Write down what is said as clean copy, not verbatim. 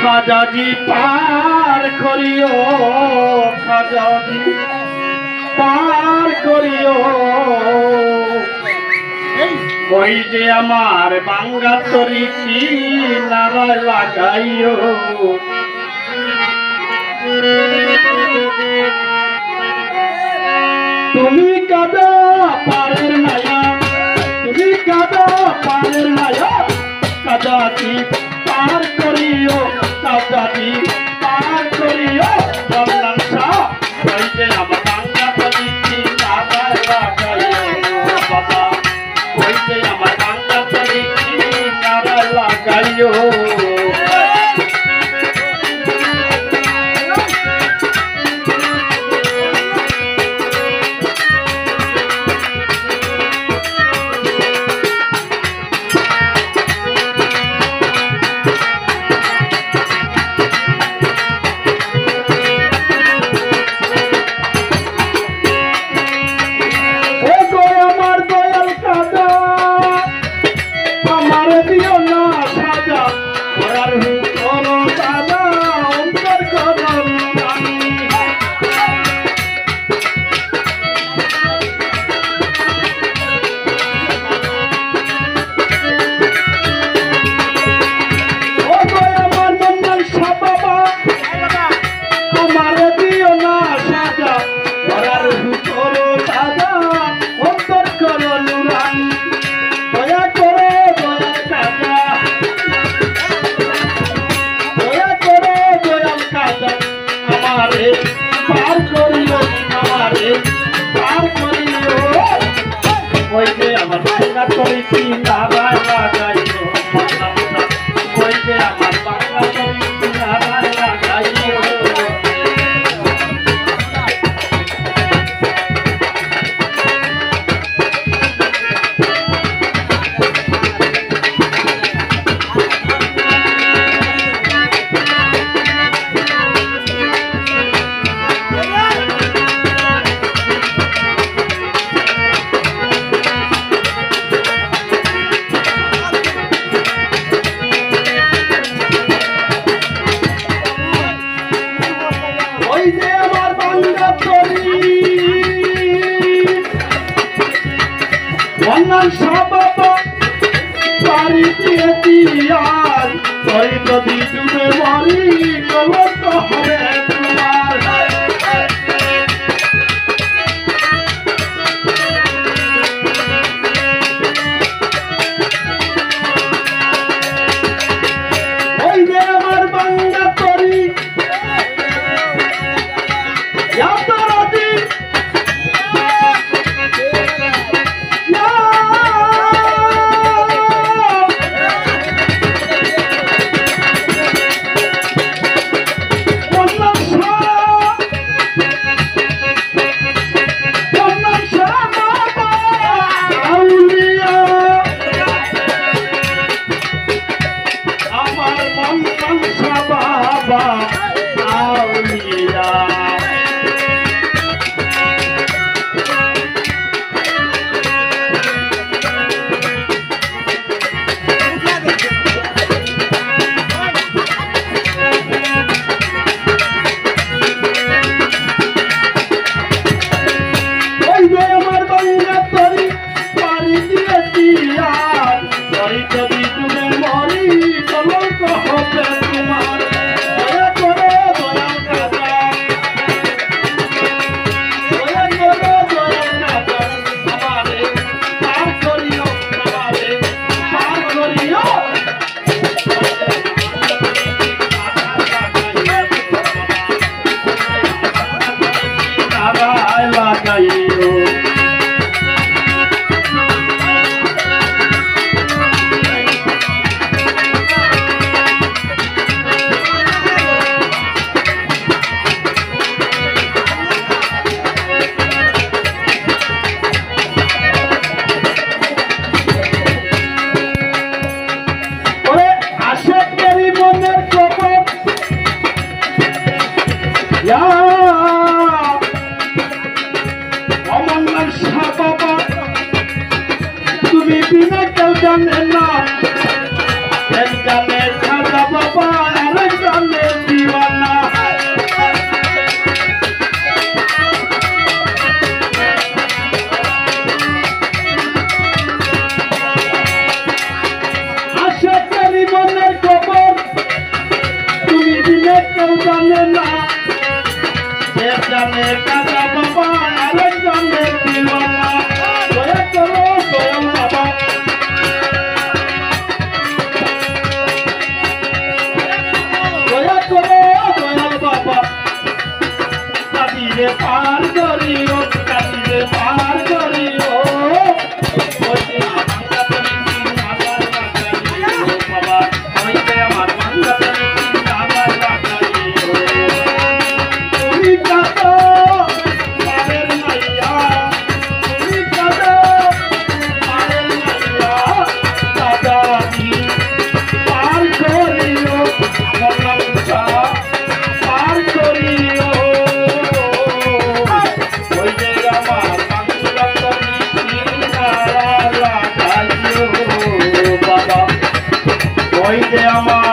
খাজাজি পার করিও, খাজাজি পার করিও, ওই যে আমার বাঙ্গা তরি কিনারায় লাগাইও। তুমি কাদা পারের নায়া, তুমি কাদা পারের নায়া, কাদাজি পার করিও, কাদাজি পার করিও। বললাম শাহ ওই যে আমার বাঙ্গা তরি কিনারায় লাগাইও বাবা, ওই যে আমার বাঙ্গা তরি কিনারায় লাগাইও। পার করিও, আমারে পার করিও, ওই যে আমার বাঙ্গা তরি কিনারায় লাগাইও। ওই যে আমার বাঙ্গা তরি কিনারায় লাগাইও। পারি দিয়ে দিয়ার তোই যদি ডুবে মরি কলঙ্ক হবে তোমার। ওই যে আমার বাঙ্গা তরি এত রাজি যদি তুমি মরি কলঙ্ক হবে তোমার। জানে কাকা বাবা আরেক জানে পীর বাবা দয়া করো দয়াল বাবা দয়া করো দয়াল বাবা কাদিরে পার করিও কাদিরে পার করিও ওই যে ভাঙ্গা তুমি আবার লাগাইও বাবা ওই যে আমার ভাঙ্গা তুমি আবার লাগাইও তুমি কাটো পারের মাইয়া তুমি কাটো পারের মাইয়া দাদাজি পার করিও আমার লঙ্কা পার করিও ওই যে আমার বাংলা তুমি লাগাইও বাবা ওই যে আমার